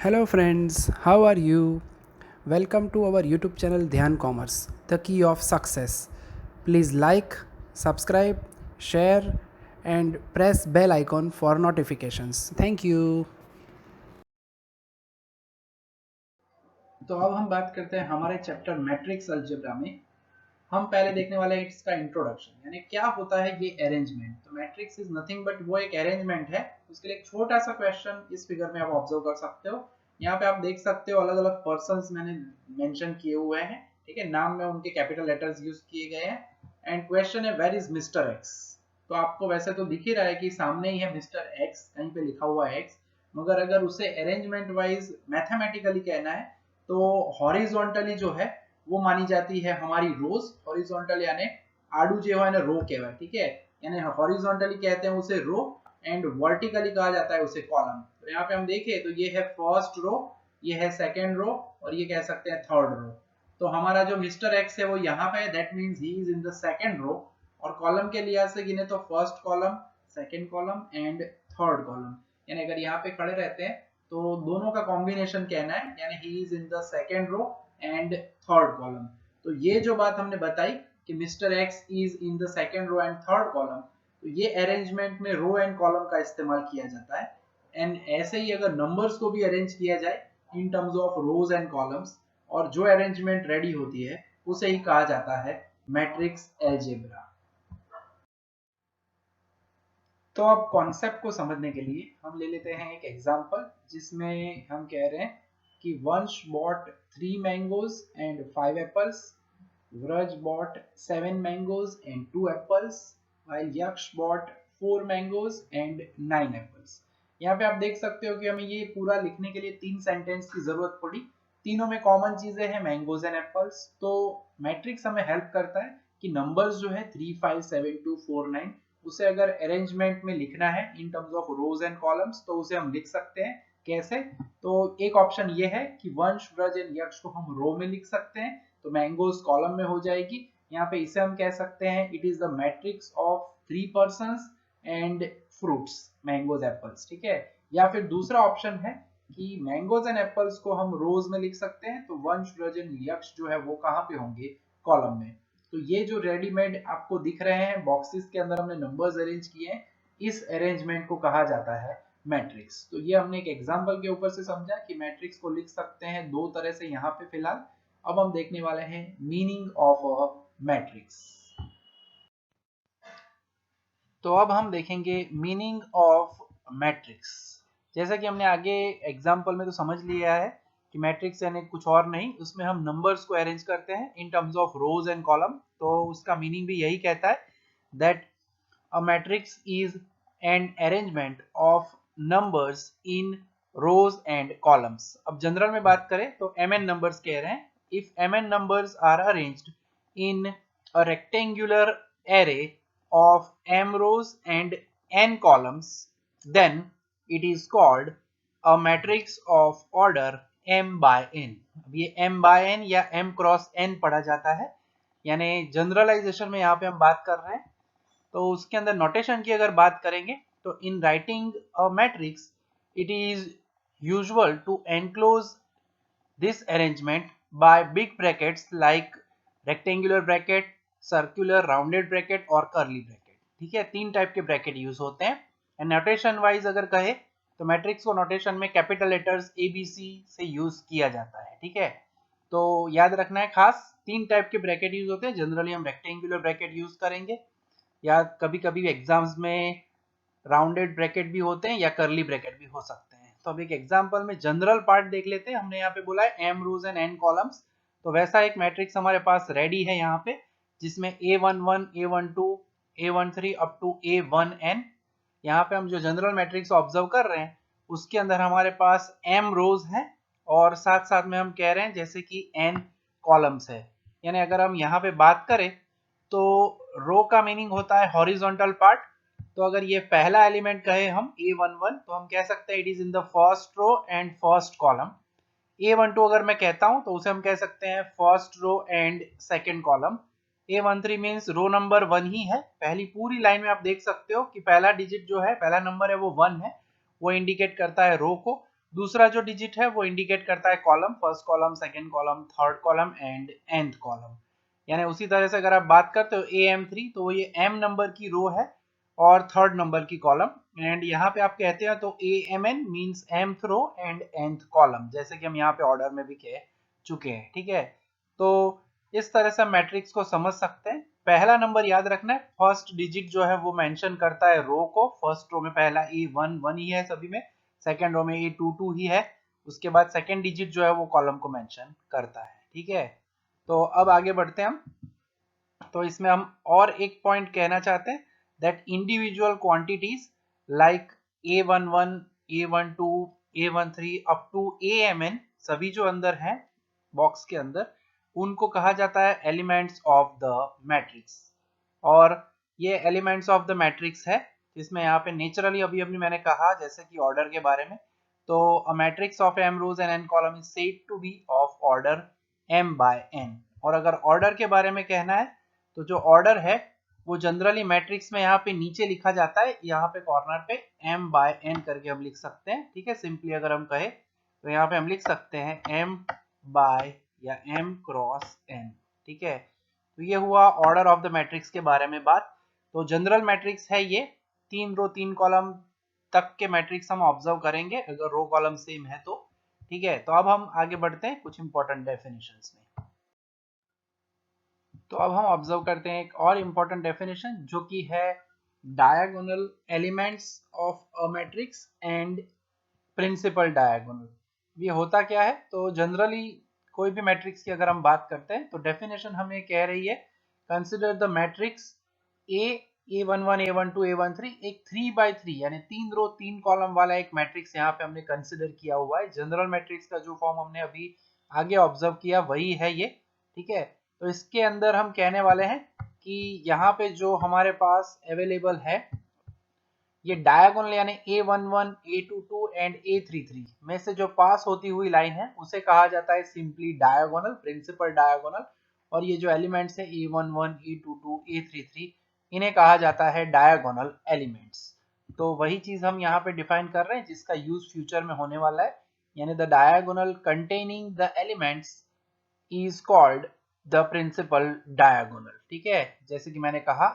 Hello friends, how are you? Welcome to our YouTube channel Dhyan Commerce, the key of success. Please like, subscribe, share and press bell icon for notifications. Thank you. तो अब हम बात करते हैं हमारे chapter matrix algebra में। हम पहले देखने वाले हैं इसका इंट्रोडक्शन, यानी क्या होता है ये अरेंजमेंट। तो मैट्रिक्स इज नथिंग बट वो एक अरेंजमेंट है। उसके लिए एक छोटा सा क्वेश्चन इस फिगर में आप ऑब्जर्व कर सकते हो। यहाँ पे आप देख सकते हो अलग अलग पर्संस मैंने मेंशन किए हुए हैं, ठीक है। नाम में उनके कैपिटल लेटर्स यूज किए गए हैं। एंड क्वेश्चन है वेयर इज मिस्टर एक्स। तो आपको वैसे तो दिख ही रहा है कि सामने ही है मिस्टर एक्स, कहीं पे लिखा हुआ है एक्स, मगर अगर उसे अरेंजमेंट वाइज मैथमेटिकली कहना है तो हॉरिजॉन्टली जो है वो मानी जाती है हमारी रोज। हॉरिजॉन्टल यानी आडू जो है ना रो कहवाय, ठीक है। यानी हॉरिजॉन्टली कहते हैं उसे रो एंड वर्टिकली कहा जाता है उसे कॉलम। तो यहाँ पे हम देखें तो ये है फर्स्ट रो, ये है सेकेंड रो और ये कह सकते हैं थर्ड रो। तो हमारा जो मिस्टर एक्स है वो यहाँ पे है, that means he is in the second row. और कॉलम के लिहाज से गिने तो first column, second column and third column. यानी अगर यहाँ पे खड़े रहते हैं तो दोनों का कॉम्बिनेशन कहना है, यानी he is in the second row and third column. तो ये जो बात हमने बताई कि mister X is in the second row and third column, तो ये अरेंजमेंट में रो एंड कॉलम का इस्तेमाल किया जाता है। एंड ऐसे ही अगर नंबर्स को भी अरेंज किया जाए इन terms of rows and columns, और जो अरेंजमेंट रेडी होती है उसे ही कहा जाता है मैट्रिक्स अलजेब्रा। तो अब कॉन्सेप्ट को समझने के लिए हम ले लेते हैं एक एग्जांपल, जिसमें हम कह रहे हैं कि Vansh bought 3 mangoes and 5 apples, Vraj bought 7 mangoes and 2 apples, while Yaksh bought 4 mangoes and 9 apples। यहाँ पे आप देख सकते हो कि हमें ये पूरा लिखने के लिए 3 सेंटेंस की जरूरत पड़ी। तीनों में कॉमन चीजें हैं मैंगोज एंड एप्पल्स। तो मैट्रिक्स हमें हेल्प करता है कि नंबर्स जो है 3, 5, 7, 2, 4, 9, उसे अगर अरेंजमेंट में लिखना है इन terms of rows and columns तो उसे हम लिख सकते हैं। कैसे? तो एक ऑप्शन ये है कि वंश व्रज एंड यक्ष को हम रो में लिख सकते हैं, तो मैंगोज कॉलम में हो जाएगी। यहाँ पे इसे हम कह सकते हैं it is the matrix of 3 persons and fruits, mangoes apples, ठीक है। या फिर दूसरा ऑप्शन है कि मैंगोज एंड एप्पल्स को हम रोज में लिख सकते हैं, तो वंश व्रज एंड यक्ष जो है वो कहाँ पे होंगे? कॉलम में। तो ये जो रेडीमेड आपको दिख रहे हैं बॉक्सेस के अंदर हमने नंबर्स अरेंज किए हैं, इस अरेंजमेंट को कहा जाता है मैट्रिक्स। तो ये हमने एक एग्जांपल के ऊपर से समझा कि मैट्रिक्स को लिख सकते हैं दो तरह से यहाँ पे फिलहाल। अब हम देखने वाले हैं मीनिंग ऑफ अ मैट्रिक्स। तो अब हम देखेंगे मीनिंग ऑफ मैट्रिक्स। जैसा कि हमने आगे एग्जांपल में तो समझ लिया है कि मैट्रिक्स यानी कुछ और नहीं, उसमें हम नंबर्स को अरेंज करते हैं in terms of rows and column. तो उसका मीनिंग भी यही कहता है that a matrix is an arrangement of numbers in rows and columns. अब जनरल में बात करें तो mn नंबर्स कह रहे हैं। If mn numbers are arranged in a rectangular array of m rows and n columns, then it is called a matrix of order m by n। अब ये m by n या m cross n पढ़ा जाता है, यानी generalisation में यहाँ पे हम बात कर रहे हैं। तो उसके अंदर नोटेशन की अगर बात करेंगे तो in writing a matrix it is usual to enclose this arrangement by big brackets like rectangular bracket, circular rounded bracket और curly bracket, ठीक है। तीन टाइप के ब्रैकेट यूज होते हैं। एंड नोटेशन वाइज अगर कहे तो मैट्रिक्स को नोटेशन में कैपिटल लेटर्स ABC से यूज किया जाता है, ठीक है। तो याद रखना है खास, तीन टाइप के ब्रैकेट यूज होते हैं। जनरली हम रेक्टेंगुलर ब्रैकेट यूज करेंगे, या कभी कभी एग्जाम्स में राउंडेड ब्रैकेट भी होते हैं या करली ब्रैकेट भी हो सकते हैं। तो अब एक एग्जांपल में जनरल पार्ट देख लेते हैं। हमने यहाँ पे बोला है m rows and n columns, तो वैसा एक मैट्रिक्स हमारे पास रेडी है यहाँ पे, जिसमें A11, A12, A13 up to A1n। यहाँ पे हम जो जनरल मैट्रिक्स ऑब्जर्व कर रहे हैं उसके अंदर हमारे पास m रोज है और साथ साथ में हम कह रहे हैं जैसे कि n कॉलम्स है। यानी अगर हम यहाँ पे बात करें तो रो का मीनिंग होता है हॉरिजॉन्टल पार्ट। तो अगर ये पहला एलिमेंट कहे हम A11 तो हम कह सकते हैं it is in the first row and first column. A12 अगर मैं कहता हूं तो उसे हम कह सकते हैं first row and second column. A13 means row number 1 ही है। पहली पूरी लाइन में आप देख सकते हो कि पहला डिजिट जो है, पहला नंबर है वो 1 है, वो इंडिकेट करता है रो को। दूसरा जो डिजिट है वो इंडिकेट करता है column, first column, second column, third column and nth column. यानी उसी तरह से अगर आप बात करते हो AM3 तो वो ये m नंबर की रो है और थर्ड नंबर की कॉलम, एंड यहाँ पे आप कहते हैं तो AMN means mth row and nth column, जैसे कि हम यहाँ पे ऑर्डर में भी कह चुके हैं। ठीक है, तो इस तरह से मैट्रिक्स को समझ सकते हैं। पहला नंबर याद रखना है, फर्स्ट डिजिट जो है वो मेंशन करता है रो को, फर्स्ट रो में पहला A1 1 ही है सभी में, सेकंड रो में A2 2 ही है, उसके बाद सेकंड डिजिट जो है वो कॉलम को मेंशन करता है। ठीक है, तो अब आगे बढ़ते हैं हम। तो इसमें हम और एक पॉइंट कहना चाहते हैं that individual quantities like A11 A12 A13 up to AMN सभी जो अंदर हैं बॉक्स के अंदर, उनको कहा जाता है एलिमेंट्स ऑफ द मैट्रिक्स। और ये एलिमेंट्स ऑफ द मैट्रिक्स है जिसमें यहाँ पे नेचुरली अभी अभी मैंने कहा जैसे कि ऑर्डर के बारे में, तो a matrix of m rows and n column is said to be of order m by n। और अगर ऑर्डर के बारे में कहना है तो जो ऑर्डर है वो जनरली मैट्रिक्स में यहाँ पे नीचे लिखा जाता है, यहाँ पे कॉर्नर पे m बाय n करके हम लिख सकते हैं। ठीक है, सिंपली अगर हम कहें तो यहाँ पे हम लिख सकते हैं m बाय या m क्रॉस n। ठीक है, तो ये हुआ ऑर्डर ऑफ द मैट्रिक्स के बारे में बात। तो जनरल मैट्रिक्स है ये, 3 रो 3 कॉलम तक के मैट्रिक्स हम ऑब्जर्व करेंगे अगर रो कॉलम सेम है तो। ठीक है, तो अब हम आगे बढ़ते हैं कुछ इंपॉर्टेंट डेफिनेशंस में। तो अब हम ऑब्जर्व करते हैं एक और इंपॉर्टेंट डेफिनेशन जो कि है diagonal elements of a matrix and principal diagonal. ये होता क्या है, तो जनरली कोई भी मैट्रिक्स की अगर हम बात करते हैं तो डेफिनेशन हमें कह रही है consider the matrix A A11 A12 A13 एक 3x3 यानी 3 रो 3 कॉलम वाला एक मैट्रिक्स यहाँ पे हमने कंसिडर किया हुआ है। जनरल मैट्रिक्स का जो फॉर्म हमने अभी आगे ऑब्जर्व किया वही है ये। ठीक है, तो इसके अंदर हम कहने वाले हैं कि यहाँ पे जो हमारे पास अवेलेबल है ये डायगोनल यानी A11 A22 एंड A33 में से जो पास होती हुई लाइन है उसे कहा जाता है सिंपली डायगोनल, प्रिंसिपल डायगोनल। और ये जो एलिमेंट्स है A11 A22 A33 इन्हें कहा जाता है डायगोनल एलिमेंट्स। तो वही चीज हम यहाँ पे डिफाइन कर रहे हैं जिसका यूज फ्यूचर में होने वाला है, यानी the diagonal containing the elements is called the principal diagonal. ठीक है, जैसे कि मैंने कहा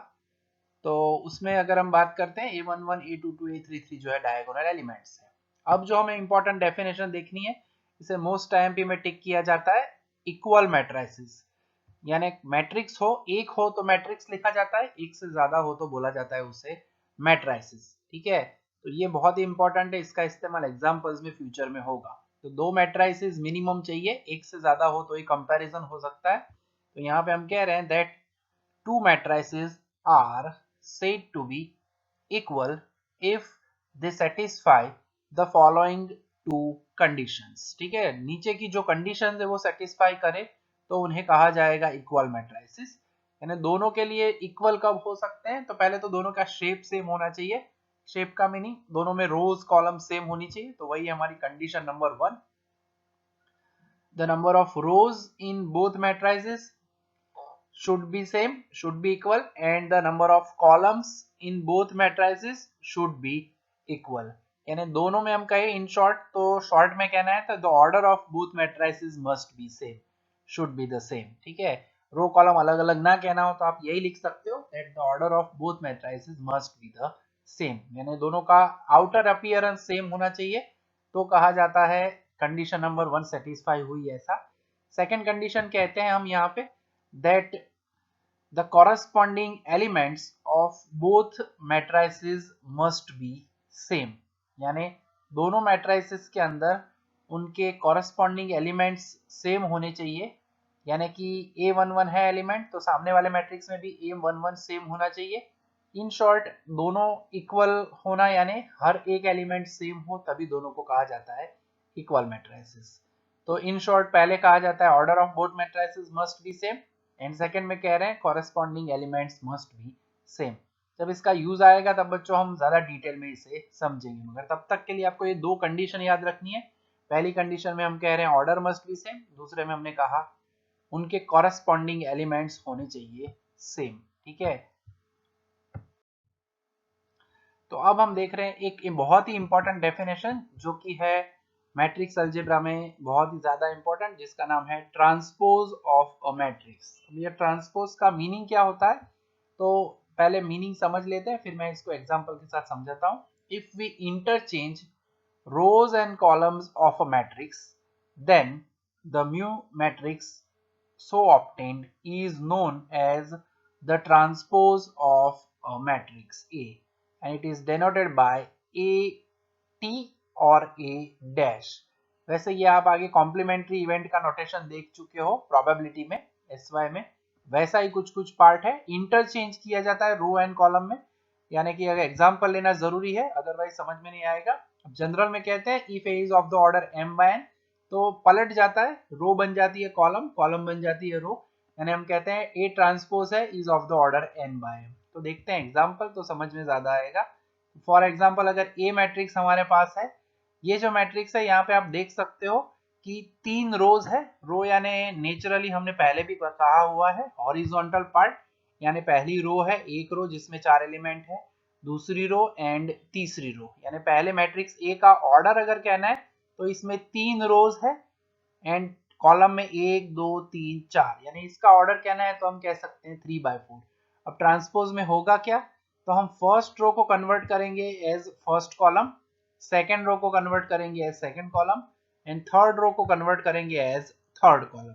तो उसमें अगर हम बात करते हैं A11 A22 A33 जो है डायगोनल एलिमेंट्स है। अब जो हमें इंपॉर्टेंट डेफिनेशन देखनी है, इसे मोस्ट आईएमपी में टिक किया जाता है इक्वल मैट्रिसेस। यानी मैट्रिक्स हो, एक हो तो मैट्रिक्स लिखा जाता है, एक से ज्यादा हो तो बोला जाता है उसे मैट्रिसेस। ठीक है, तो ये बहुत ही इंपॉर्टेंट है, इसका इस्तेमाल एग्जांपल्स में फ्यूचर में होगा। तो दो मैट्रिसेस मिनिमम चाहिए, एक से ज्यादा हो तो ये कंपैरिजन हो सकता है। तो यहाँ पे हम कह रहे हैं that two matrices are said to be equal if they satisfy the following two conditions। ठीक है, नीचे की जो कंडीशन है वो सेटिस्फाई करे तो उन्हें कहा जाएगा इक्वल मैट्रिसेस। यानी दोनों के लिए इक्वल कब हो सकते हैं, तो पहले तो दोनों का शेप सेम होना चाहिए। शेप का मीनिंग दोनों में रोज कॉलम सेम होनी चाहिए, तो वही हमारी condition number 1। The number of rose in both matrices should be same, should be equal, and the number of columns in both matrices should be equal। यानी दोनों में हम कहें इन शॉर्ट, तो शॉर्ट में कहना है तो the order of both matrices must be same, should be the same. ठीक है, रो कॉलम अलग अलग ना कहना हो तो आप यही लिख सकते हो that the order of both matrices must be the same. यानी दोनों का आउटर अपीयरेंस सेम होना चाहिए तो कहा जाता है कंडीशन नंबर 1 सेटिस्फाई हुई ऐसा। सेकंड कंडीशन कहते हैं हम यहाँ पे that the corresponding elements of both matrices must be same। यानी दोनों मैट्रिसेस के अंदर उनके corresponding elements सेम होने चाहिए। यानी कि A11 है एलिमेंट तो सामने वाले मैट्रिक्स में भी A11 सेम होना चाहिए। इन शॉर्ट दोनों इक्वल होना, यानी हर एक एलिमेंट सेम हो तभी दोनों को कहा जाता है इक्वल मैट्रिसेस। तो इन शॉर्ट पहले कहा जाता है order of both matrices must be same, and second में कह रहे हैं corresponding elements must B same. जब इसका यूज आएगा तब बच्चों हम ज्यादा डिटेल में इसे समझेंगे, मगर तब तक के लिए आपको ये दो कंडीशन याद रखनी है। पहली कंडीशन में हम कह रहे हैं ऑर्डर मस्ट बी सेम, दूसरे में हमने कहा उनके कॉरेस्पॉन्डिंग एलिमेंट्स होने चाहिए सेम। ठीक है, तो अब हम देख रहे हैं एक बहुत ही इंपॉर्टेंट डेफिनेशन जो कि है मैट्रिक्स अलजेब्रा में बहुत ही ज्यादा इंपॉर्टेंट, जिसका नाम है ट्रांसपोज ऑफ अ मैट्रिक्स। ये ट्रांसपोज का मीनिंग क्या होता है, तो पहले मीनिंग समझ लेते हैं, फिर मैं इसको एग्जांपल के साथ समझाता हूँ। If we interchange rows and columns of a matrix, then the mu matrix so obtained is known as the transpose of a matrix A, and it is denoted by A T और A dash। वैसे ये आप आगे complementary event का notation देख चुके हो probability में, SY में, वैसा ही कुछ कुछ पार्ट है। इंटरचेंज किया जाता है रो एंड कॉलम में, यानी कि अगर एग्जांपल लेना जरूरी है, अदरवाइज समझ में नहीं आएगा। जनरल में कहते हैं if A is of the order m by n, तो पलट जाता है, रो बन जाती है कॉलम, कॉलम बन जाती है रो, यानी हम कहते हैं ए ट्रांसपोज है is of the order n by m। तो देखते हैं एग्जांपल, तो समझ में ज्यादा आएगा। फॉर एग्जांपल अगर ए मैट्रिक्स हमारे पास है, ये जो मैट्रिक्स है यहाँ पे आप देख सकते हो कि 3 रोज है। रो यानी नेचुरली हमने पहले भी कहा हुआ है हॉरिजॉन्टल पार्ट, यानी पहली रो है, एक रो जिसमें 4 एलिमेंट है, दूसरी रो एंड तीसरी रो, यानी पहले मैट्रिक्स ए का ऑर्डर अगर कहना है तो इसमें 3 रोज है एंड कॉलम में 1 2 3 4, यानी इसका ऑर्डर कहना है तो हम कह सकते हैं 3/4। अब ट्रांसपोज में होगा क्या, तो हम फर्स्ट रो को कन्वर्ट करेंगे as first column, second row को कन्वर्ट करेंगे as second column and third row को कन्वर्ट करेंगे एज थर्ड कॉलम।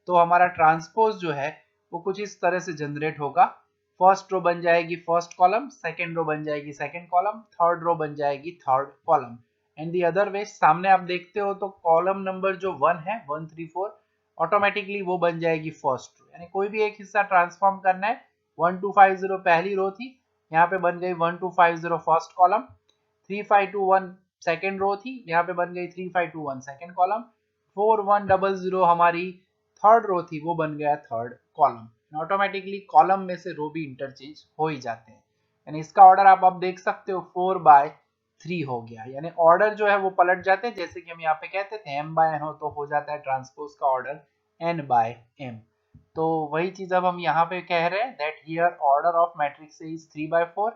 तो हमारा ट्रांसपोज जो है वो कुछ इस तरह से जनरेट होगा। फर्स्ट रो बन जाएगी फर्स्ट कॉलम, सेकेंड रो बन जाएगी सेकेंड कॉलम, थर्ड रो बन जाएगी third column and the other way. सामने आप देखते हो तो कॉलम नंबर जो 1 है 1 3 4, ऑटोमेटिकली वो बन जाएगी फर्स्ट रो, यानी कोई भी एक हिस्सा ट्रांसफॉर्म करना है। 1 2 5 0 पहली रो थी, यहाँ पे बन गई 1 2 5 0 फर्स्ट कॉलम, 3 5 2 1 सेकेंड रो थी, यहाँ पे बन गई 3 5 2 1 सेकेंड कॉलम, 4 1 0 0 हमारी थर्ड रो थी, वो बन गया थर्ड कॉलम। ऑटोमेटिकली कॉलम में से रो भी इंटरचेंज हो ही जाते हैं, यानी इसका ऑर्डर आप देख सकते हो 4/3 हो गया, यानी ऑर्डर जो है वो पलट जाते हैं। जैसे कि हम यहाँ पे कहते थे m by n हो तो हो जाता है ट्रांसपोज का ऑर्डर n by m। तो वही चीज अब हम यहाँ पे कह रहे हैं that here order of matrix is 3/4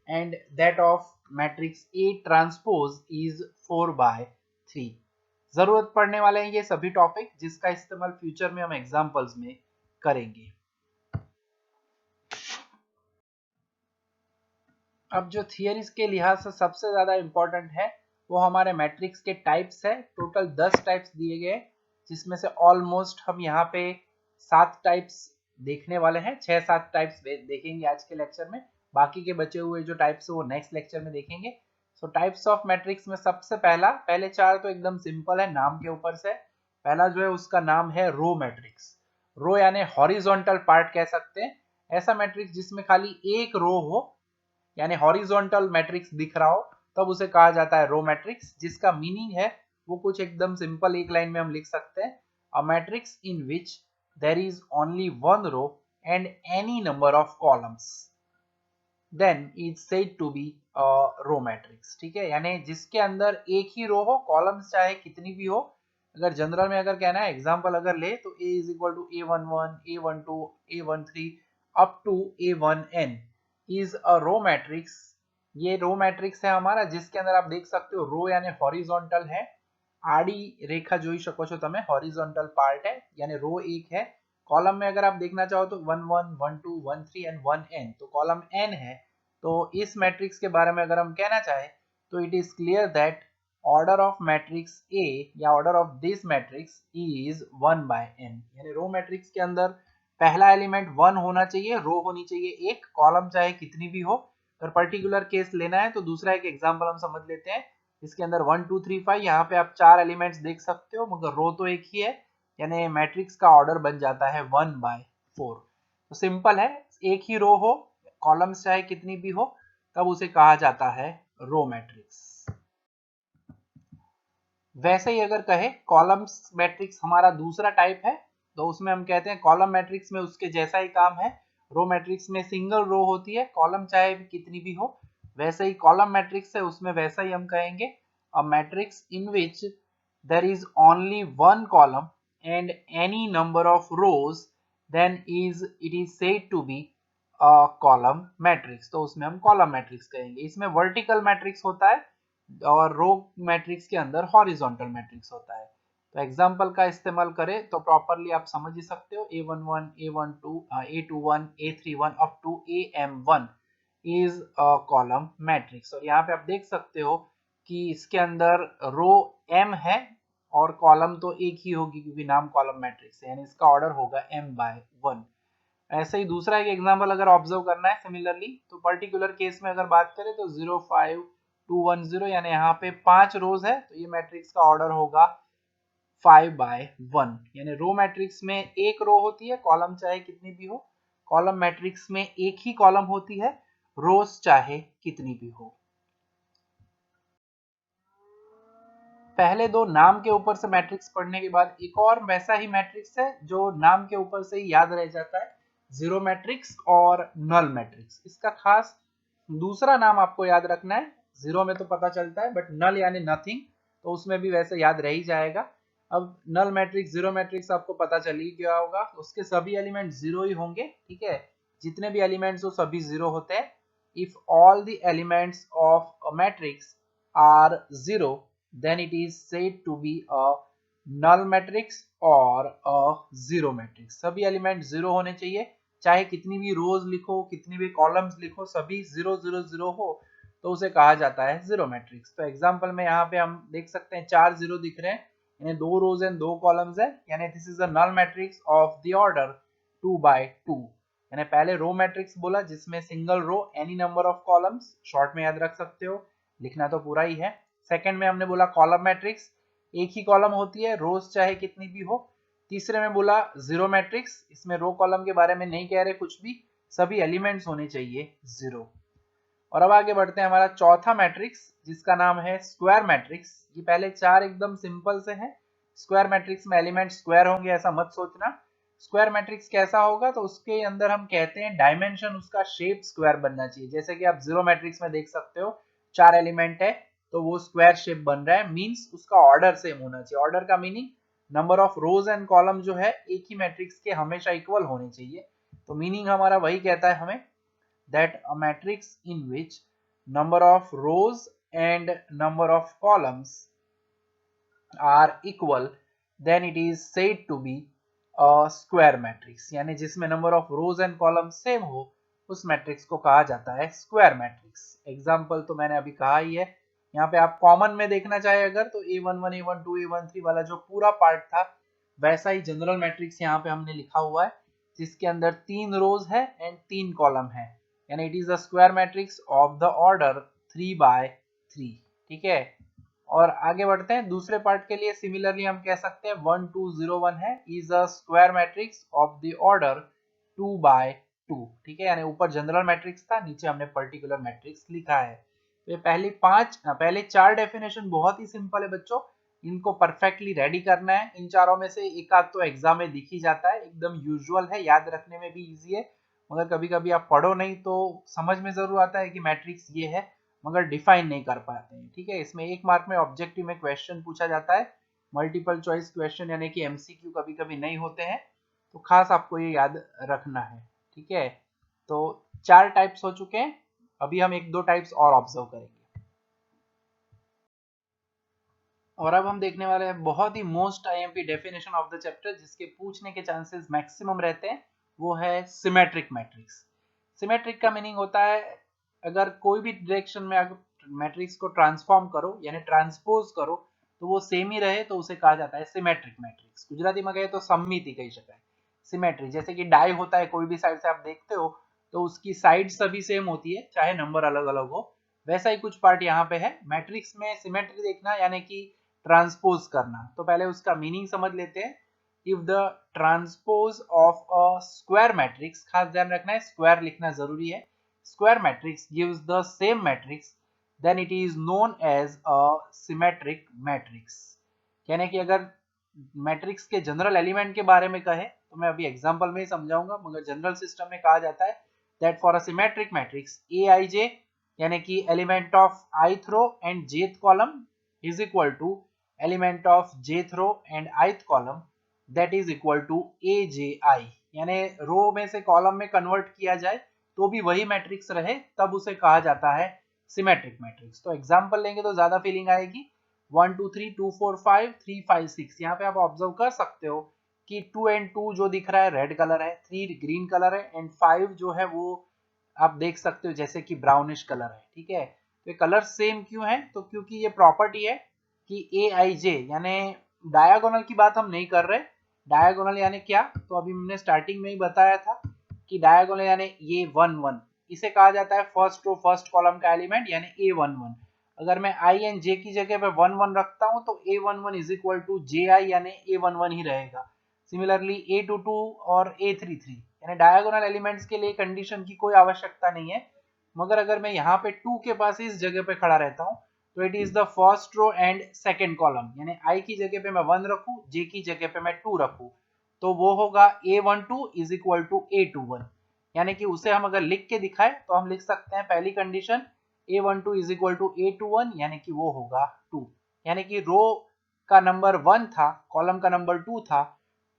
and that of matrix A transpose is 4/3। जरूरत पड़ने वाले हैं ये सभी टॉपिक, जिसका इस्तेमाल फ्यूचर में हम एग्जांपल्स में करेंगे। अब जो थियरीज के लिहाज से सबसे ज्यादा इंपॉर्टेंट है वो हमारे मैट्रिक्स के टाइप्स है। टोटल 10 टाइप्स दिए गए, जिसमें से ऑलमोस्ट हम यहाँ पे 7 टाइप्स देखने वाले हैं, 6-7 टाइप्स देखेंगे आज के लेक्चर में। बाकी के बचे हुए जो टाइप्स है वो नेक्स्ट लेक्चर में देखेंगे। सो टाइप्स ऑफ मैट्रिक्स में सबसे पहले 4 तो एकदम सिंपल है नाम के ऊपर से। पहला जो है उसका नाम है रो मैट्रिक्स। रो यानी हॉरिजॉन्टल पार्ट कह सकते हैं, ऐसा मैट्रिक्स जिसमें खाली एक रो हो, यानी हॉरिजॉन्टल मैट्रिक्स दिख रहा हो, तब उसे कहा जाता है रो मैट्रिक्स। जिसका मीनिंग है वो कुछ एकदम सिंपल एक लाइन में हम लिख सकते हैं, a matrix in which there is only one row and any number of columns then is said to be a row matrix. ठीक है, यानी जिसके अंदर एक ही रो हो, कॉलम्स चाहे कितनी भी हो। अगर जनरल में अगर कहना है एग्जांपल अगर ले तो a is equal to a11 a12 a13 up to a1n is a row matrix. ये रो मैट्रिक्स है हमारा, जिसके अंदर आप देख सकते हो रो यानी हॉरिजॉन्टल है, आड़ी रेखा જોઈ શકો છો તમે, हॉरिजॉन्टल पार्ट है, यानी रो एक है। कॉलम में अगर आप देखना चाहो तो 1 1 1 2 1 3 एंड 1 n, तो कॉलम n है। तो इस मैट्रिक्स के बारे में अगर हम कहना चाहें तो it is clear that order of matrix A या order of this matrix is 1/n, यानी रो मैट्रिक्स के अंदर पहला एलिमेंट 1 होना चाहिए, रो होनी चाहिए एक, कॉलम चाहे कितनी भी हो। अगर पर्टिकुलर केस लेना है तो दूसरा एक एग्जांपल हम समझ लेते हैं। इसके अंदर 1 2 3 5, यहाँ पे आप 4 एलिमेंट्स देख सकते हो, मगर रो तो एक ही है, यानी मैट्रिक्स का ऑर्डर बन जाता है 1/4। तो सिंपल है, एक ही रो हो, कॉलम्स चाहे कितनी भी हो, तब उसे कहा जाता है रो मैट्रिक्स। वैसे ही अगर कहे कॉलम्स मैट्रिक्स हमारा दूसरा टाइप है, तो उसमें हम कहते हैं कॉलम मैट्रिक्स में उसके जैसा ही काम है। रो मैट्रिक्स में सिंगल रो होती है, कॉलम चाहे भी कितनी भी हो, वैसे ही कॉलम मैट्रिक्स है उसमें वैसा ही हम कहेंगे a matrix in which there is only one column and any number of rows then it is said to be a column matrix. तो उसमें हम कॉलम मैट्रिक्स कहेंगे। इसमें वर्टिकल मैट्रिक्स होता है, और रो मैट्रिक्स के अंदर हॉरिजॉन्टल मैट्रिक्स होता है। तो एग्जांपल का इस्तेमाल करें तो प्रॉपरली आप समझ ही सकते हो, A11, A12, A21, A31 up to AM1 is a column matrix. और यहाँ पे आप देख सकते हो कि इसके अंदर रो m है और कॉलम तो एक ही होगी क्योंकि नाम कॉलम मैट्रिक्स है, यानी इसका ऑर्डर होगा m/1। ऐसे ही दूसरा एक एग्जांपल अगर ऑब्जर्व करना है सिमिलरली, तो पर्टिकुलर केस में अगर बात करें तो 0 5 2 1 0, यानी यहाँ पे 5 रोज है तो ये मैट्रिक्स का ऑर्डर होगा 5/1। यानी रो मैट्रिक्स में एक रो होती है, कॉलम चाहे कितनी भी हो। कॉलम मैट्रिक्स में एक ही कॉलम होती है, रोज चाहे कितनी भी हो। पहले दो नाम के ऊपर से मैट्रिक्स पढ़ने के बाद एक और वैसा ही मैट्रिक्स है जो नाम के ऊपर से ही याद रह जाता है, जीरो मैट्रिक्स और नल मैट्रिक्स। इसका खास दूसरा नाम आपको याद रखना है। जीरो में तो पता चलता है, बट नल यानी नथिंग, तो उसमें भी वैसे याद रह ही जाएगा। अब नल मैट्रिक्स जीरो मैट्रिक्स आपको पता चल ही गया होगा, उसके सभी एलिमेंट जीरो ही होंगे, ठीक है। जितने भी एलिमेंट्स हो सभी जीरो होते हैं। If all the elements of a matrix are zero, then it is said to be a null matrix or a zero matrix। सभी एलिमेंट जीरो होने चाहिए, चाहे कितनी भी रोज लिखो, कितनी भी कॉलम्स लिखो, सभी 0 0 0 हो तो उसे कहा जाता है जीरो मैट्रिक्स। तो एग्जांपल में यहाँ पे हम देख सकते हैं 4 जीरो दिख रहे हैं, यानी 2 रोज एंड 2 कॉलम्स है, यानी this is a null matrix of the order 2/2। यानी पहले रो मैट्रिक्स बोला जिसमें single row any number of columns, short में याद रख सकते हो, लिखना तो पूरा ही है। सेकंड में हमने बोला कॉलम मैट्रिक्स, एक ही कॉलम होती है, रोज चाहे कितनी भी हो। तीसरे में बोला जीरो मैट्रिक्स, इसमें रो कॉलम के बारे में नहीं कह रहे कुछ भी, सभी एलिमेंट्स होने चाहिए जीरो। और अब आगे बढ़ते हैं, हमारा चौथा मैट्रिक्स जिसका नाम है स्क्वायर मैट्रिक्स। ये पहले चार एकदम सिंपल से हैं। स्क्वायर मैट्रिक्स में एलिमेंट स्क्वायर होंगे ऐसा मत सोचना। स्क्वायर मैट्रिक्स कैसा होगा तो उसके अंदर हम कहते हैं डायमेंशन, उसका शेप स्क्वायर बनना चाहिए। जैसे कि आप जीरो मैट्रिक्स में देख सकते हो 4 एलिमेंट है तो वो स्क्वायर शेप बन रहा है, मींस उसका ऑर्डर सेम होना चाहिए। ऑर्डर का meaning number of rows and column जो है एक ही मैट्रिक्स के हमेशा इक्वल होने चाहिए। तो मीनिंग हमारा वही कहता है हमें, that a matrix in which number of rows and number of columns are equal, then it is said to be a square matrix। यानी जिसमें number of rows and columns same हो उस मैट्रिक्स को कहा जाता है स्क्वायर मैट्रिक्स। एग्जाम्पल तो मैंने अभी कहा ही है। यहाँ पे आप कॉमन में देखना चाहे अगर तो A11 A12 A13 वाला जो पूरा पार्ट था वैसा ही जनरल मैट्रिक्स यहाँ पे हमने लिखा हुआ है, जिसके अंदर 3 रोज है एंड 3 कॉलम है, यानी it is a square matrix of the order 3/3। ठीक है, और आगे बढ़ते हैं दूसरे पार्ट के लिए। सिमिलरली हम कह सकते हैं 1 2 0 1 है, is a square matrix of the order 2/2। ठीक है, यानी ऊपर जनरल मैट्रिक्स था, नीचे हमने पर्टिकुलर मैट्रिक्स लिखा है। तो ये पहले चार डेफिनेशन बहुत ही सिंपल है बच्चों, इनको परफेक्टली रेडी करना है। इन चारों में से एक आध तो एग्जाम में दिख ही जाता है, एकदम यूजुअल है, याद रखने में भी इजी है। मगर कभी कभी आप पढ़ो नहीं तो समझ में जरूर आता है कि मैट्रिक्स ये है, मगर डिफाइन नहीं कर पाते हैं। ठीक है, इसमें 1 मार्क में ऑब्जेक्टिव में क्वेश्चन पूछा जाता है, मल्टीपल चॉइस क्वेश्चन यानी कि एमसीक्यू कभी कभी नहीं होते हैं, तो खास आपको ये याद रखना है। ठीक है, तो 4 टाइप्स हो चुके हैं, अभी हम 1 2 टाइप्स और ऑब्जर्व करेंगे। और अब हम देखने वाले हैं बहुत ही most IMP definition of the chapter, जिसके पूछने के चांसेस मैक्सिमम रहते हैं, वो है सिमेट्रिक मैट्रिक्स। सिमेट्रिक का मीनिंग होता है अगर कोई भी डायरेक्शन में अगर मैट्रिक्स को ट्रांसफॉर्म करो यानी ट्रांसपोज करो तो वो सेम ही रहे तो उसे कहा जाता है सिमेट्रिक मैट्रिक्स। गुजराती में कहे तो सममिति कही शकाय। सिमेट्री जैसे कि डाई होता है, कोई भी साइड से आप देखते हो तो उसकी साइड सभी सेम होती है चाहे नंबर अलग अलग हो, वैसा ही कुछ पार्ट यहाँ पे है। मैट्रिक्स में सिमेट्री देखना यानी कि ट्रांसपोज करना, तो पहले उसका मीनिंग समझ लेते हैं। If the transpose of a square matrix, खास ध्यान रखना है स्क्वायर लिखना जरूरी है, square matrix gives the same matrix then it is known as a symmetric matrix. यानी कि अगर मैट्रिक्स के जनरल एलिमेंट के बारे में कहे तो मैं अभी एग्जांपल में ही समझाऊंगा, मगर जनरल सिस्टम में कहा जाता है that for a symmetric matrix aij यानी कि element of ith row and jth column is equal to element of jth row and ith column that is equal to aji। यानी रो में से कॉलम में कन्वर्ट किया जाए तो भी वही मैट्रिक्स रहे तब उसे कहा जाता है सिमेट्रिक मैट्रिक्स। तो एग्जांपल लेंगे तो ज्यादा फीलिंग आएगी। 1 2 3 2 4 5 3 5 6, यहाँ पे आप ऑब्जर्व कर सकते हो कि 2 एंड 2 जो दिख रहा है रेड कलर है, 3 ग्रीन कलर है एंड 5 जो है वो आप देख सकते हो जैसे कि ब्राउनिश कलर है। ठीक है, तो ये कलर सेम क्यों है? तो क्योंकि ये प्रॉपर्टी है कि ए आई जे, यानी डायगोनल की बात हम नहीं कर रहे। डायगोनल यानी क्या? तो अभी हमने स्टार्टिंग में ही बताया था कि डायगोनल यानी ये 1 1, इसे कहा जाता है फर्स्ट रो फर्स्ट कॉलम का एलिमेंट यानी A11। अगर मैं I एंड J की जगह पे 1 1 रखता हूं तो A11 is equal to JI यानी A11 ही रहेगा। सिमिलरली A22 और A33 यानी डायगोनल एलिमेंट्स के लिए कंडीशन की कोई आवश्यकता नहीं है, मगर अगर मैं यहाँ पे 2 के पास इस जगह पे खड़ा रहता हूँ तो it is the first row and second column, यानी I की जगह पे मैं 1 रखूं, J की जगह पे मैं 2 रखूं, तो वो होगा A12 is equal to A21। यानी कि उसे हम अगर लिख के दिखाएं तो हम लिख सकते हैं पहली condition A12 is equal to A21 यानी कि वो होगा 2। यानी कि रो का नंबर 1 था, कॉलम का नंबर 2 था,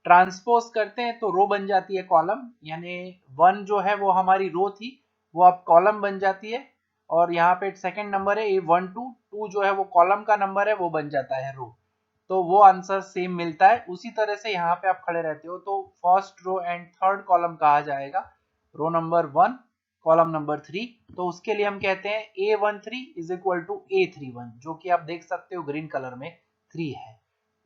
ट्रांसपोज करते हैं तो रो बन जाती है कॉलम, यानी 1 जो है वो हमारी रो थी वो अब कॉलम बन जाती है, और यहाँ पे सेकंड नंबर है A12, 2 जो है वो कॉलम का नंबर है वो बन जाता है रो। तो वो आंसर सेम मिलता है। उसी तरह से यहाँ पे आप खड़े रहते हो तो first row and third column कहा जाएगा, रो नंबर 1 कॉलम नंबर 3। तो उसके लिए हम कहते हैं A13 is equal to A31, जो कि आप देख सकते हो ग्रीन कलर में 3 है।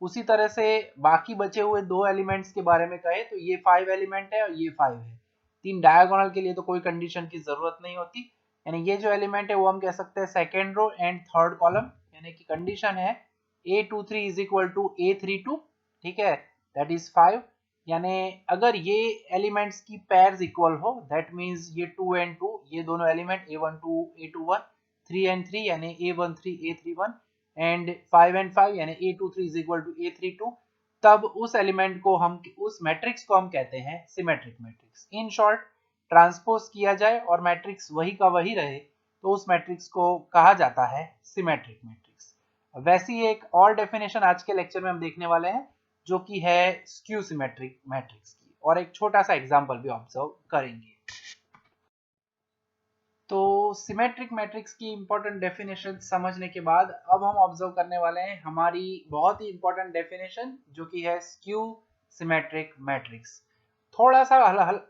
उसी तरह से बाकी बचे हुए दो एलिमेंट्स के बारे में कहे तो ये 5 एलिमेंट है और ये 5 है। 3 डायगोनल के लिए तो कोई कंडीशन की जरूरत नहीं होती, यानी ये जो एलिमेंट है वो हम कह सकते हैं second row and third column, यानी कि कंडीशन है A23 is equal to A32। ठीक है, दैट इज 5। यानी अगर ये एलिमेंट्स की पेयर्स इक्वल हो दैट मींस ये 2 एंड 2, ये दोनों एलिमेंट A12 A21, 3 एंड 3 यानी A13 A31 एंड 5 एंड 5 यानी A23 is equal to A32, तब उस एलिमेंट को हम, उस मैट्रिक्स को हम कहते हैं symmetric matrix. In short, transpose किया जाए और मैट्रिक्स वही का वही रहे तो उस मैट्रिक्स को कहा जाता है सिमेट्रिक मैट्रिक्स। वैसी एक और डेफिनेशन आज के लेक्चर में हम देखने वाले हैं जो कि है स्क्यू सिमेट्रिक मैट्रिक्स की, और एक छोटा सा एग्जांपल भी ऑब्जर्व करेंगे। तो सिमेट्रिक मैट्रिक्स की इंपॉर्टेंट डेफिनेशन समझने के बाद अब हम ऑब्जर्व करने वाले हैं हमारी बहुत ही इंपॉर्टेंट डेफिनेशन जो कि है स्क्यू सिमेट्रिक मैट्रिक्स। थोड़ा सा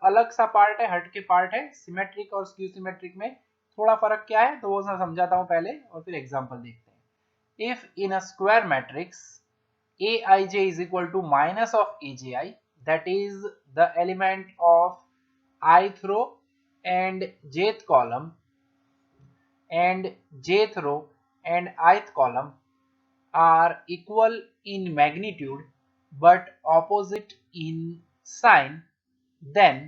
अलग सा पार्ट है, हट के पार्ट है। सिमेट्रिक और स्क्यू सिमेट्रिक में थोड़ा फर्क क्या है तो वो मैं समझाता हूँ पहले और फिर एग्जांपल देखते हैं। If in a square matrix Aij is equal to minus of Aji, that is the element of ith row and jth column and jth row and ith column are equal in magnitude but opposite in sign, then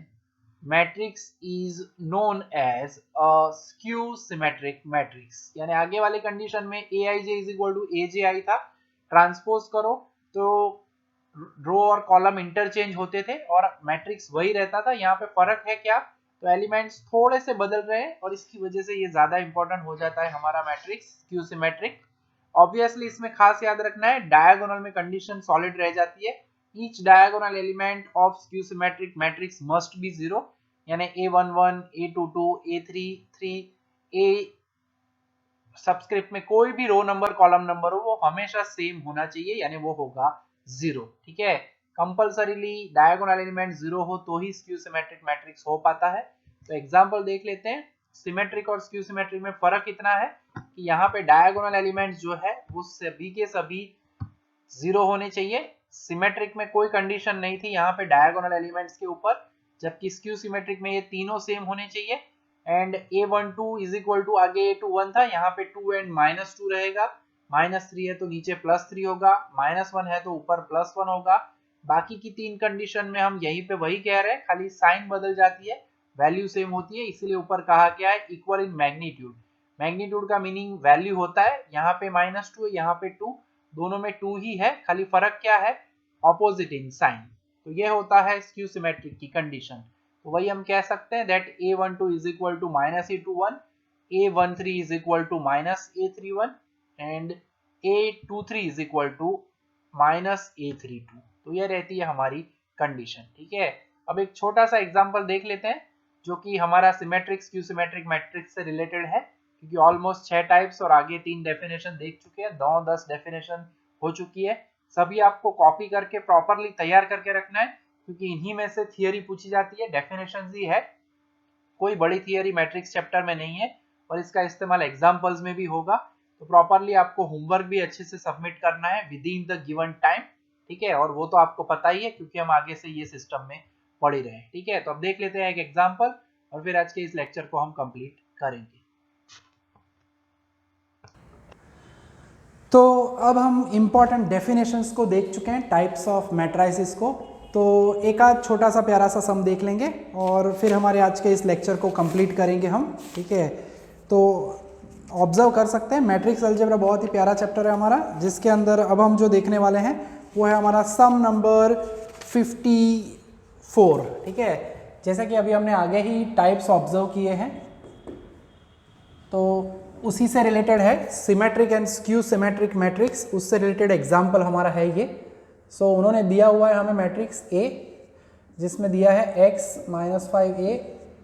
matrix is known as a skew symmetric matrix। यानी आगे वाले condition में Aij is equal to Aji था, transpose करो तो रो और column interchange होते थे और मैट्रिक्स वही रहता था। यहाँ पे फर्क है क्या? तो एलिमेंट्स थोड़े से बदल रहे हैं और इसकी वजह से ये ज्यादा इंपॉर्टेंट हो जाता है हमारा मैट्रिक्स स्क्यू सिमेट्रिक। ऑब्वियसली इसमें खास याद रखना है डायगोनल में कंडीशन सॉलिड रह जाती है। Each diagonal element of skew symmetric matrix must be 0, यानी A11 A22 A33 A subscript में कोई भी रो नंबर कॉलम नंबर हो वो हमेशा सेम होना चाहिए, यानी वो होगा 0। ठीक है, कंपल्सरीली डायगोनल एलिमेंट 0 हो तो ही स्क्यू सिमेट्रिक मैट्रिक्स हो पाता है। तो एग्जांपल देख लेते हैं। सिमेट्रिक और स्क्यू सिमेट्रिक में फर्क इतना है कि यहाँ पे डायगोनल एलिमेंट्स जो है वो सभी के सभी 0 होने चाहिए। सिमेट्रिक में कोई कंडीशन नहीं थी यहाँ पे डायगोनल एलिमेंट्स के ऊपर, जबकि स्क्यू सिमेट्रिक में ये तीनों सेम होने चाहिए। And A12 is equal to आगे A21 था, यहाँ पे 2 एंड -2 रहेगा, -3 है तो नीचे +3 होगा, -1 है तो ऊपर +1 होगा। बाकी की तीन कंडीशन में हम यहीं पे वही कह रहे हैं, खाली साइन बदल जाती है, वैल्यू सेम होती है, इसीलिए ऊपर कहा गया है इक्वल इन मैग्नीट्यूड। मैग्नीट्यूड का मीनिंग वैल्यू होता है, यहाँ पे -2 है, यहाँ पे 2, दोनों में 2 ही है, खाली फर्क क्या है? Opposite in sign. तो ये होता है स्क्यू सिमेट्रिक की कंडीशन। तो वही हम कह सकते हैं that A12 is equal to -A21, A13 is equal to -A31 and A23 is equal to -A32। तो ये रहती है हमारी कंडीशन। ठीक है, अब एक छोटा सा एग्जांपल देख लेते हैं जो कि हमारा सिमेट्रिक स्क्यू सिमेट्रिक मैट्रिक्स से रिलेटेड है, क्योंकि ऑलमोस्ट 6 टाइप्स और आगे 3 डेफिनेशन देख चुके हैं, 9-10 डेफिनेशन हो चुकी है। सभी आपको कॉपी करके प्रॉपरली तैयार करके रखना है, क्योंकि इन्हीं में से थियरी पूछी जाती है, डेफिनेशन ही है, कोई बड़ी थियरी मैट्रिक्स चैप्टर में नहीं है और इसका इस्तेमाल एग्जाम्पल्स में भी होगा। तो प्रॉपरली आपको होमवर्क भी अच्छे से सबमिट करना है with in the given time, ठीक है। और वो तो आपको पता ही है क्योंकि हम आगे से ये सिस्टम में पढ़ ही रहे हैं, ठीक है। तो अब देख लेते हैं एक एग्जाम्पल और फिर आज के इस लेक्चर को हम कंप्लीट करेंगे। तो अब हम इम्पॉर्टेंट डेफिनेशंस को देख चुके हैं, टाइप्स ऑफ मैट्राइसिस को। तो एक आध छोटा सा प्यारा सा सम देख लेंगे और फिर हमारे आज के इस लेक्चर को कंप्लीट करेंगे हम, ठीक है। तो ऑब्जर्व कर सकते हैं मैट्रिक्स अलजेब्रा बहुत ही प्यारा चैप्टर है हमारा, जिसके अंदर अब हम जो देखने वाले हैं वो है हमारा सम नंबर 54, ठीक है। जैसे कि अभी हमने आगे ही टाइप्स ऑब्जर्व किए हैं, तो उसी से रिलेटेड है symmetric and skew symmetric matrix, उससे रिलेटेड एग्जाम्पल हमारा है ये। सो उन्होंने दिया हुआ है हमें मैट्रिक्स A, जिसमें दिया है x - 5a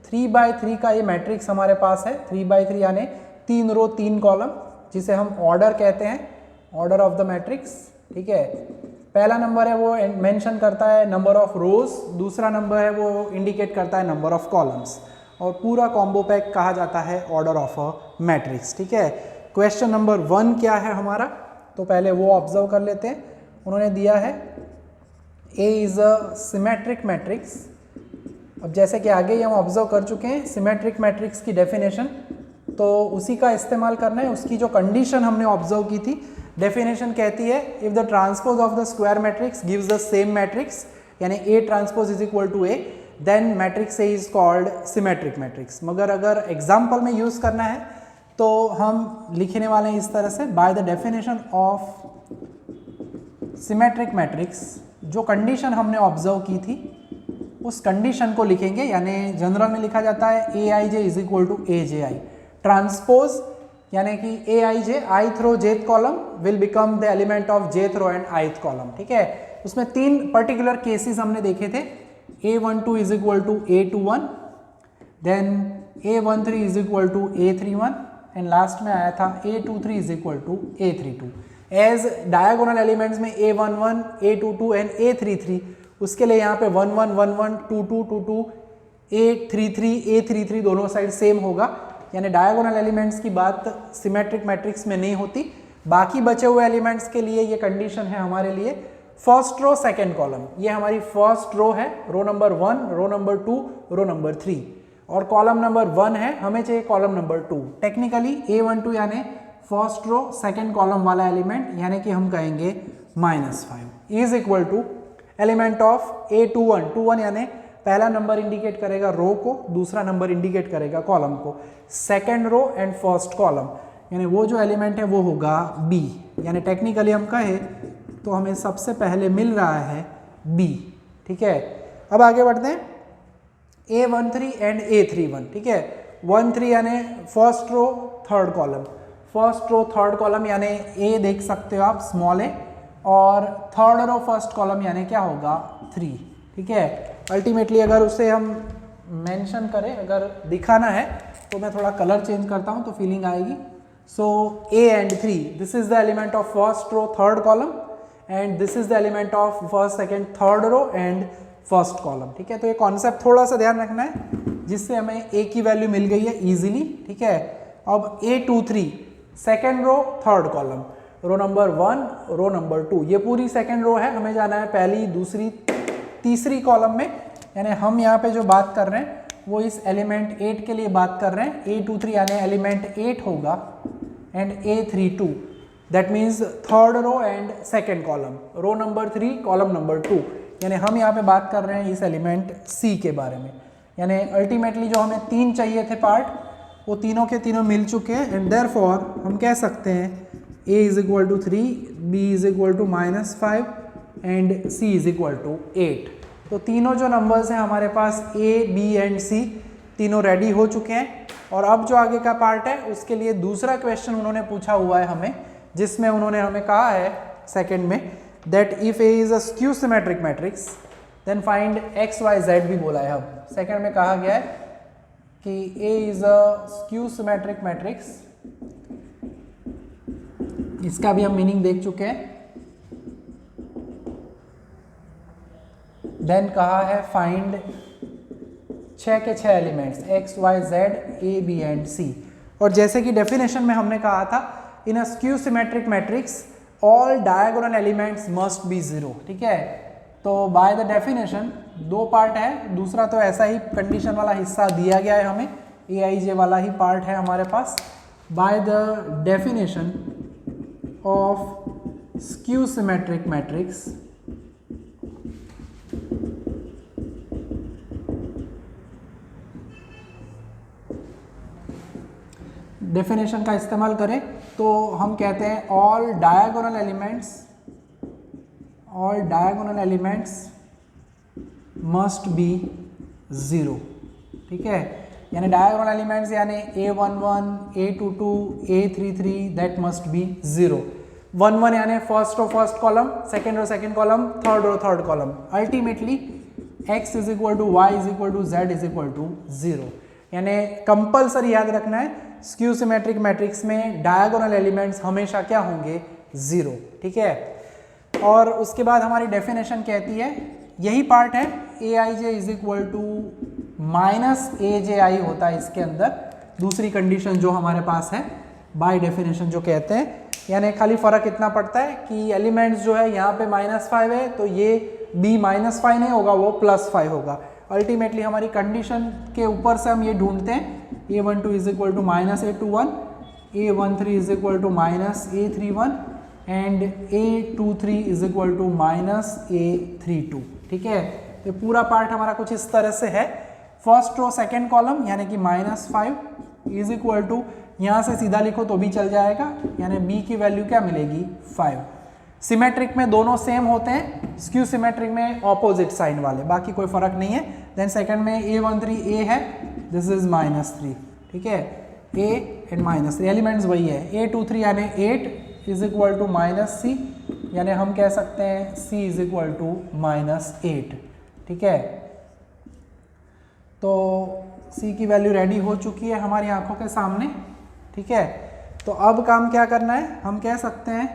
3/3 का ये मैट्रिक्स हमारे पास है। 3/3 यानी 3 रो 3 कॉलम, जिसे हम ऑर्डर कहते हैं, ऑर्डर ऑफ द मैट्रिक्स, ठीक है। पहला नंबर है वो मेंशन करता है नंबर ऑफ रोज, दूसरा नंबर है वो इंडिकेट करता है नंबर ऑफ कॉलम्स, और पूरा कॉम्बो पैक कहा जाता है ऑर्डर ऑफ अ मैट्रिक्स, ठीक है। क्वेश्चन नंबर 1 क्या है हमारा, तो पहले वो ऑब्जर्व कर लेते हैं। उन्होंने दिया है A is a symmetric matrix. अब जैसे कि आगे ही हम ऑब्जर्व कर चुके हैं सिमेट्रिक मैट्रिक्स की डेफिनेशन, तो उसी का इस्तेमाल करना है। उसकी जो कंडीशन हमने ऑब्जर्व की थी, डेफिनेशन कहती है if the transpose of the square matrix gives the same matrix, यानी A transpose is equal to A, then matrix A is called symmetric matrix. मगर अगर एग्जाम्पल में यूज करना है तो हम लिखने वाले हैं इस तरह से, bye the definition of symmetric matrix, जो कंडीशन हमने ऑब्जर्व की थी उस कंडीशन को लिखेंगे, यानी जनरल में लिखा जाता है Aij is equal to Aj। Transpose यानी कि Aij ith row jth column will become the element of jth row and ith column, ठीक है। उसमें 3 पर्टिकुलर केसेस हमने देखे थे, A12 is equal to A21, then A13 is equal to A31 and last में आया था A23 is equal to A32। As diagonal elements में A11, A22 एंड A33, उसके लिए यहाँ पे 11, 11, 22, 22, A33, A33 दोनों साइड सेम होगा, यानी डायगोनल एलिमेंट्स की बात सिमेट्रिक मैट्रिक्स में नहीं होती। बाकी बचे हुए एलिमेंट्स के लिए ये कंडीशन है हमारे लिए फर्स्ट रो सेकेंड कॉलम, ये हमारी फर्स्ट रो है, row number 1, row number 2, row number 3, और कॉलम नंबर 1 है, हमें चाहिए कॉलम नंबर 2। टेक्निकली A12 यानी फर्स्ट रो सेकेंड कॉलम वाला एलिमेंट, यानी कि हम कहेंगे -5 is equal to element of A21, 21 यानी पहला नंबर इंडिकेट करेगा रो को, दूसरा नंबर इंडिकेट करेगा कॉलम को, second row and first column, यानी वो जो एलिमेंट है वो होगा B। यानी टेक्निकली हम कहें तो हमें सबसे पहले मिल रहा है B, ठीक है। अब आगे बढ़ते हैं, A13 एंड A31, ठीक है। 13 यानी first row third column, first row third column यानी A देख सकते हो आप स्मॉल a, और थर्ड रो फर्स्ट कॉलम यानी क्या होगा 3, ठीक है। अल्टीमेटली अगर उसे हम मेंशन करें, अगर दिखाना है तो मैं थोड़ा कलर चेंज करता हूं तो फीलिंग आएगी। So A and 3, this is the element of first row third column and this is the element of first second third row and first column, ठीक है। तो ये कॉन्सेप्ट थोड़ा सा ध्यान रखना है, जिससे हमें A की वैल्यू मिल गई है इजीली, ठीक है। अब A23 second row third column, row number 1, row number 2, ये पूरी सेकेंड रो है, हमें जाना है पहली, दूसरी, तीसरी कॉलम में, यानी हम यहाँ पे जो बात कर रहे हैं वो इस एलिमेंट 8 के लिए बात कर रहे हैं। A23 यानी एलिमेंट 8 होगा and A32 that means third row and second column, row number 3 column number 2, यानी हम यहाँ पे बात कर रहे हैं इस एलिमेंट C के बारे में। यानी अल्टीमेटली जो हमें 3 चाहिए थे पार्ट, वो तीनों के तीनों मिल चुके हैं एंड देयरफॉर हम कह सकते हैं A is equal to 3, B is equal to -5 and C is equal to 8। तो तीनों जो नंबर्स हैं हमारे पास A, B एंड C तीनों रेडी हो चुके हैं। और अब जो आगे का पार्ट है उसके लिए दूसरा क्वेश्चन उन्होंने पूछा हुआ है हमें, जिसमें उन्होंने हमें कहा है सेकंड में that if A is a skew symmetric matrix then find x, y, z भी बोला है। अब सेकंड में कहा गया है कि A is a skew symmetric matrix इसका भी हम मीनिंग देख चुके हैं। देन कहा है फाइंड 6 के 6 elements x y z a b and c। और जैसे कि डेफिनेशन में हमने कहा था, in a skew symmetric matrix all diagonal elements must be zero. ठीक है, तो बाय द डेफिनेशन दो पार्ट है, दूसरा तो ऐसा ही कंडीशन वाला हिस्सा दिया गया है हमें, ए आई जे वाला ही पार्ट है हमारे पास। By the definition of skew symmetric matrix definition का इस्तेमाल करें तो हम कहते हैं all diagonal elements must be zero. ठीक है, यानी डायगोनल एलिमेंट्स यानी a11, a22, a33 that must be zero. 1 यानी first row first column, second row second column, third row third column. Ultimately x is equal to y is equal to z is equal to zero. यानी compulsory याद रखना है, skew symmetric matrix में diagonal elements हमेशा क्या होंगे? Zero. ठीक है, और उसके बाद हमारी डेफिनेशन कहती है, यही पार्ट है, ए आई जे इज इक्वल टू माइनस ए जे आई होता है इसके अंदर, दूसरी कंडीशन जो हमारे पास है बाय डेफिनेशन जो कहते हैं। यानी खाली फर्क इतना पड़ता है कि एलिमेंट्स जो है यहाँ पे -5 है, तो ये b -5 नहीं होगा, वो +5 होगा। अल्टीमेटली हमारी कंडीशन के ऊपर से हम ये ढूंढते हैं, a12 is equal to -a21, a13 is equal to -a31 and a23 is equal to -a32। ठीक है, तो पूरा पार्ट हमारा कुछ इस तरह से है। फर्स्ट रो सेकेंड कॉलम यानी कि -5 इज इक्वल टू, यहाँ से सीधा लिखो तो भी चल जाएगा, यानी b की वैल्यू क्या मिलेगी? 5। सिमेट्रिक में दोनों सेम होते हैं, स्क्यू सिमेट्रिक में ऑपोजिट साइन वाले, बाकी कोई फर्क नहीं है। देन सेकंड में a13 a है, दिस इज -3। ठीक है, a एंड -3 एलिमेंट्स वही है। a23 यानी 8 इज इक्वल टू -c, यानी हम कह सकते हैं c इज इक्वल टू -8। ठीक है, तो c की वैल्यू रेडी हो चुकी है हमारी आंखों के सामने। ठीक है, तो अब काम क्या करना है, हम कह सकते हैं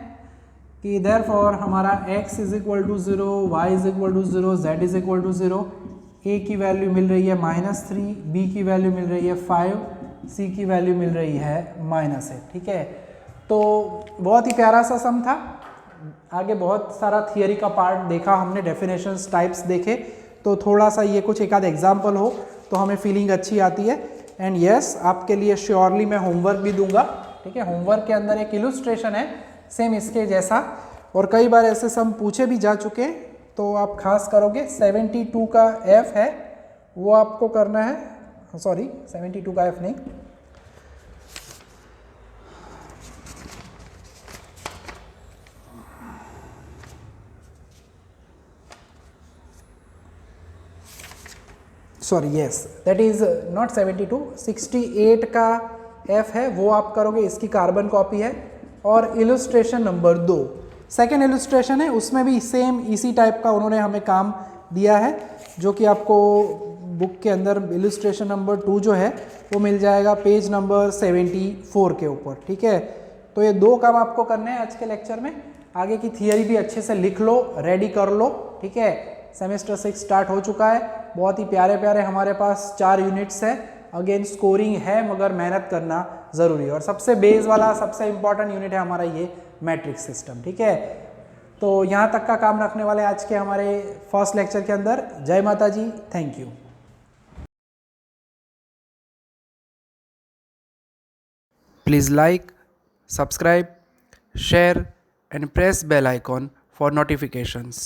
कि देयरफॉर हमारा x is equal to 0, y is equal to 0, z is equal to 0, a की वैल्यू मिल रही है -3, b की वैल्यू मिल रही है 5, c की वैल्यू मिल रही है -8। ठीक है, तो बहुत ही प्यारा सा सम था। आगे बहुत सारा थियरी का पार्ट देखा हमने, डेफिनेशंस टाइप्स देखे, तो थोड़ा सा ये कुछ एक आध एग्जाम्पल हो तो हमें फीलिंग अच्छी आती है। एंड यस, आपके लिए श्योरली मैं होमवर्क भी दूंगा। ठीक है, होमवर्क के अंदर एक इलस्ट्रेशन है सेम इसके जैसा, और कई बार ऐसे सम पूछे भी जा चुके हैं, तो आप खास करोगे। 72 का F है, वो आपको करना है, सॉरी 72 का F नहीं, sorry yes that is not 72, 68 का F है, वो आप करोगे, इसकी कार्बन कॉपी है। और इलस्ट्रेशन नंबर 2 सेकेंड इलस्ट्रेशन है, उसमें भी सेम इसी टाइप का उन्होंने हमें काम दिया है, जो कि आपको बुक के अंदर इलस्ट्रेशन नंबर 2 जो है वो मिल जाएगा पेज नंबर 74 के ऊपर। ठीक है, तो ये दो काम आपको करने हैं आज के लेक्चर में। आगे की थियरी भी अच्छे से लिख लो, रेडी कर लो। ठीक है, सेमेस्टर 6 स्टार्ट हो चुका है, बहुत ही प्यारे प्यारे हमारे पास 4 यूनिट्स है। अगेन स्कोरिंग है, मगर मेहनत करना ज़रूरी है, और सबसे बेस वाला सबसे इंपॉर्टेंट यूनिट है हमारा ये मैट्रिक्स सिस्टम। ठीक है, तो यहाँ तक का काम रखने वाले आज के हमारे फर्स्ट लेक्चर के अंदर। जय माता जी, thank you. Please like, subscribe, share and press bell icon for notifications.